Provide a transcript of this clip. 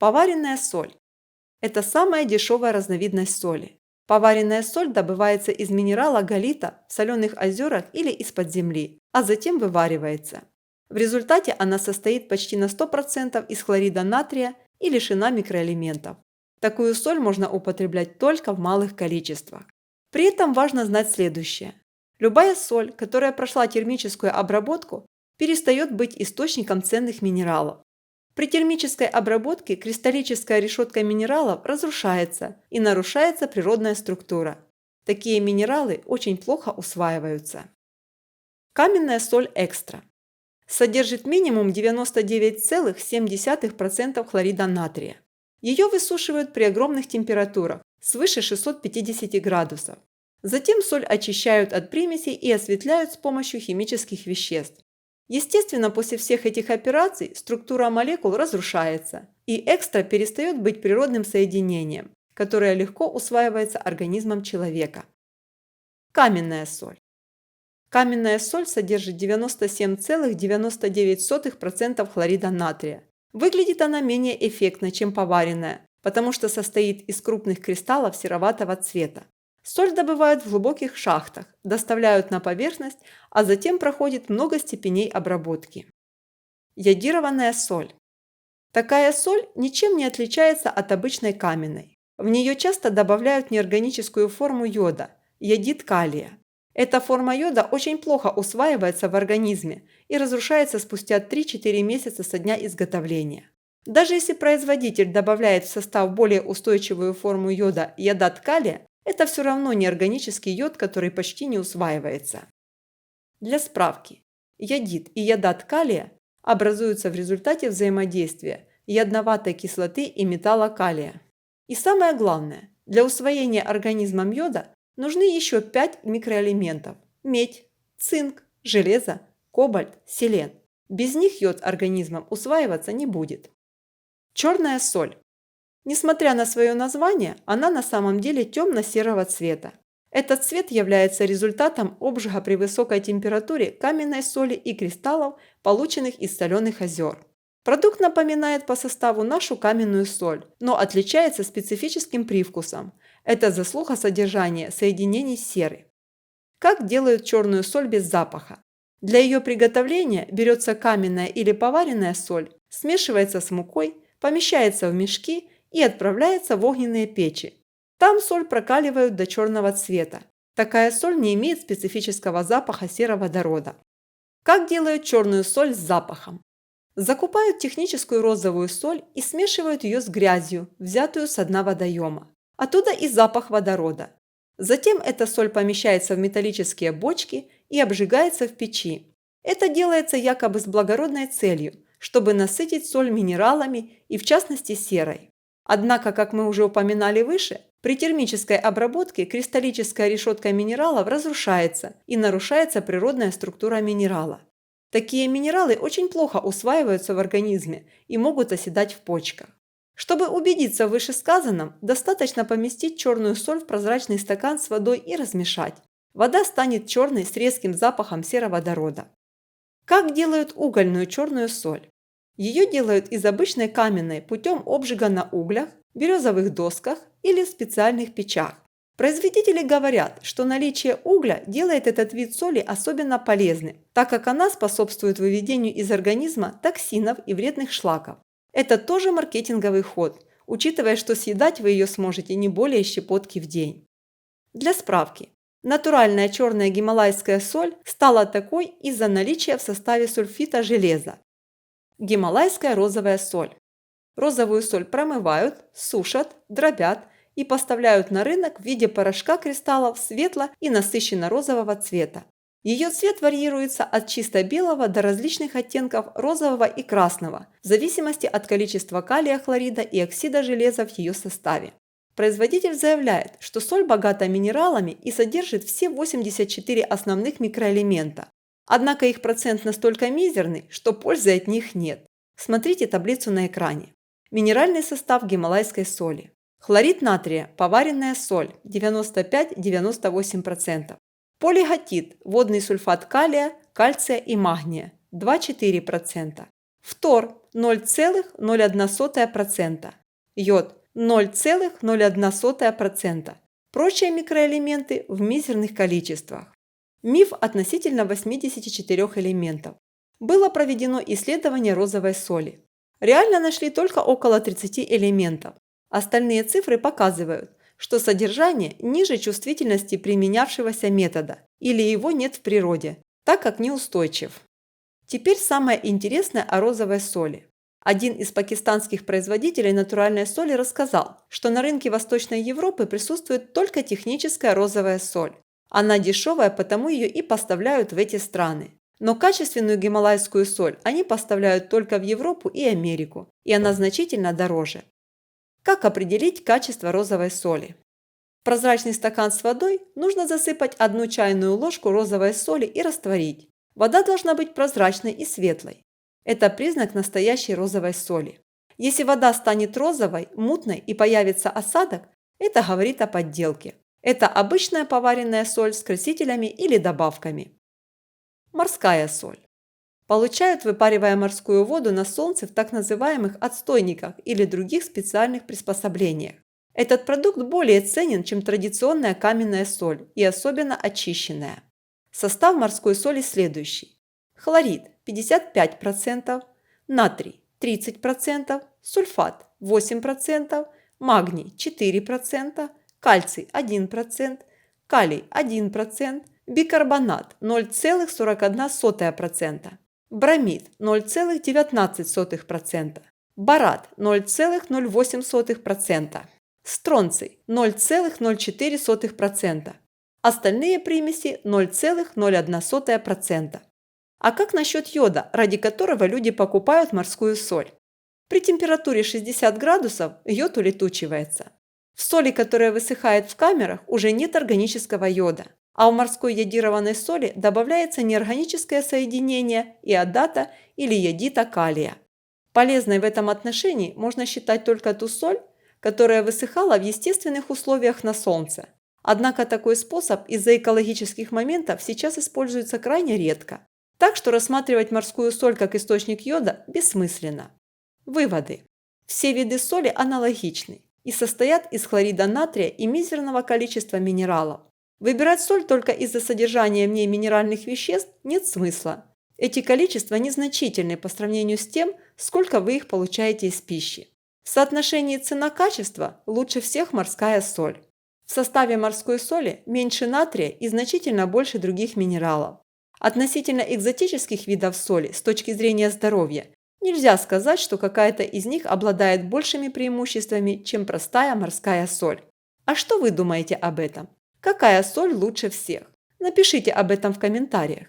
Поваренная соль. Это самая дешевая разновидность соли. Поваренная соль добывается из минерала галлита в соленых озерах или из-под земли, а затем вываривается. В результате она состоит почти на 100% из хлорида натрия и лишена микроэлементов. Такую соль можно употреблять только в малых количествах. При этом важно знать следующее. Любая соль, которая прошла термическую обработку, перестает быть источником ценных минералов. При термической обработке кристаллическая решетка минералов разрушается и нарушается природная структура. Такие минералы очень плохо усваиваются. Каменная соль экстра. Содержит минимум 99,7% хлорида натрия. Ее высушивают при огромных температурах, свыше 650 градусов. Затем соль очищают от примесей и осветляют с помощью химических веществ. Естественно, после всех этих операций структура молекул разрушается, и экстра перестает быть природным соединением, которое легко усваивается организмом человека. Каменная соль. Каменная соль содержит 97,99% хлорида натрия. Выглядит она менее эффектно, чем поваренная, потому что состоит из крупных кристаллов сероватого цвета. Соль добывают в глубоких шахтах, доставляют на поверхность, а затем проходит много степеней обработки. Йодированная соль. Такая соль ничем не отличается от обычной каменной. В нее часто добавляют неорганическую форму йода – йодид калия. Эта форма йода очень плохо усваивается в организме и разрушается спустя 3-4 месяца со дня изготовления. Даже если производитель добавляет в состав более устойчивую форму йода йодат калия, это все равно неорганический йод, который почти не усваивается. Для справки, йодид и йодат калия образуются в результате взаимодействия йодноватой кислоты и металла калия. И самое главное, для усвоения организмом йода нужны еще 5 микроэлементов – медь, цинк, железо, кобальт, селен. Без них йод организмом усваиваться не будет. Черная соль. Несмотря на свое название, она на самом деле темно-серого цвета. Этот цвет является результатом обжига при высокой температуре каменной соли и кристаллов, полученных из соленых озер. Продукт напоминает по составу нашу каменную соль, но отличается специфическим привкусом. Это заслуга содержания соединений серы. Как делают черную соль без запаха? Для ее приготовления берется каменная или поваренная соль, смешивается с мукой, помещается в мешки и отправляется в огненные печи. Там соль прокаливают до черного цвета. Такая соль не имеет специфического запаха сероводорода. Как делают черную соль с запахом? Закупают техническую розовую соль и смешивают ее с грязью, взятую с дна водоема. Оттуда и запах водорода. Затем эта соль помещается в металлические бочки и обжигается в печи. Это делается якобы с благородной целью, чтобы насытить соль минералами и в частности серой. Однако, как мы уже упоминали выше, при термической обработке кристаллическая решетка минералов разрушается и нарушается природная структура минерала. Такие минералы очень плохо усваиваются в организме и могут оседать в почках. Чтобы убедиться в вышесказанном, достаточно поместить черную соль в прозрачный стакан с водой и размешать. Вода станет черной с резким запахом сероводорода. Как делают угольную черную соль? Ее делают из обычной каменной путем обжига на углях, березовых досках или в специальных печах. Производители говорят, что наличие угля делает этот вид соли особенно полезным, так как она способствует выведению из организма токсинов и вредных шлаков. Это тоже маркетинговый ход, учитывая, что съедать вы ее сможете не более щепотки в день. Для справки. Натуральная черная гималайская соль стала такой из-за наличия в составе сульфита железа. Гималайская розовая соль. Розовую соль промывают, сушат, дробят и поставляют на рынок в виде порошка кристаллов светло- и насыщенно-розового цвета. Ее цвет варьируется от чисто белого до различных оттенков розового и красного, в зависимости от количества калия хлорида и оксида железа в ее составе. Производитель заявляет, что соль богата минералами и содержит все 84 основных микроэлемента. Однако их процент настолько мизерный, что пользы от них нет. Смотрите таблицу на экране. Минеральный состав гималайской соли. Хлорид натрия, поваренная соль 95-98%. Полигатит, водный сульфат калия, кальция и магния 2-4%. Фтор, 0,01%, йод 0,01%, прочие микроэлементы в мизерных количествах. Миф относительно 84 элементов. Было проведено исследование розовой соли. Реально нашли только около 30 элементов. Остальные цифры показывают, что содержание ниже чувствительности применявшегося метода или его нет в природе, так как неустойчив. Теперь самое интересное о розовой соли. Один из пакистанских производителей натуральной соли рассказал, что на рынке Восточной Европы присутствует только техническая розовая соль. Она дешевая, потому ее и поставляют в эти страны. Но качественную гималайскую соль они поставляют только в Европу и Америку, и она значительно дороже. Как определить качество розовой соли? В прозрачный стакан с водой нужно засыпать 1 чайную ложку розовой соли и растворить. Вода должна быть прозрачной и светлой. Это признак настоящей розовой соли. Если вода станет розовой, мутной и появится осадок, это говорит о подделке. Это обычная поваренная соль с красителями или добавками. Морская соль. Получают, выпаривая морскую воду на солнце в так называемых отстойниках или других специальных приспособлениях. Этот продукт более ценен, чем традиционная каменная соль и особенно очищенная. Состав морской соли следующий. Хлорид 55%, натрий 30%, сульфат 8%, магний 4%, кальций 1%, калий 1%, бикарбонат 0,41%, бромид 0,19%, борат 0,08%, стронций 0,04%, остальные примеси 0,01%. А как насчет йода, ради которого люди покупают морскую соль? При температуре 60 градусов йод улетучивается. В соли, которая высыхает в камерах, уже нет органического йода, а в морской йодированной соли добавляется неорганическое соединение иодата или йодита калия. Полезной в этом отношении можно считать только ту соль, которая высыхала в естественных условиях на солнце. Однако такой способ из-за экологических моментов сейчас используется крайне редко. Так что рассматривать морскую соль как источник йода бессмысленно. Выводы. Все виды соли аналогичны и состоят из хлорида натрия и мизерного количества минералов. Выбирать соль только из-за содержания в ней минеральных веществ нет смысла. Эти количества незначительны по сравнению с тем, сколько вы их получаете из пищи. В соотношении цена-качество лучше всех морская соль. В составе морской соли меньше натрия и значительно больше других минералов. Относительно экзотических видов соли с точки зрения здоровья нельзя сказать, что какая-то из них обладает большими преимуществами, чем простая морская соль. А что вы думаете об этом? Какая соль лучше всех? Напишите об этом в комментариях.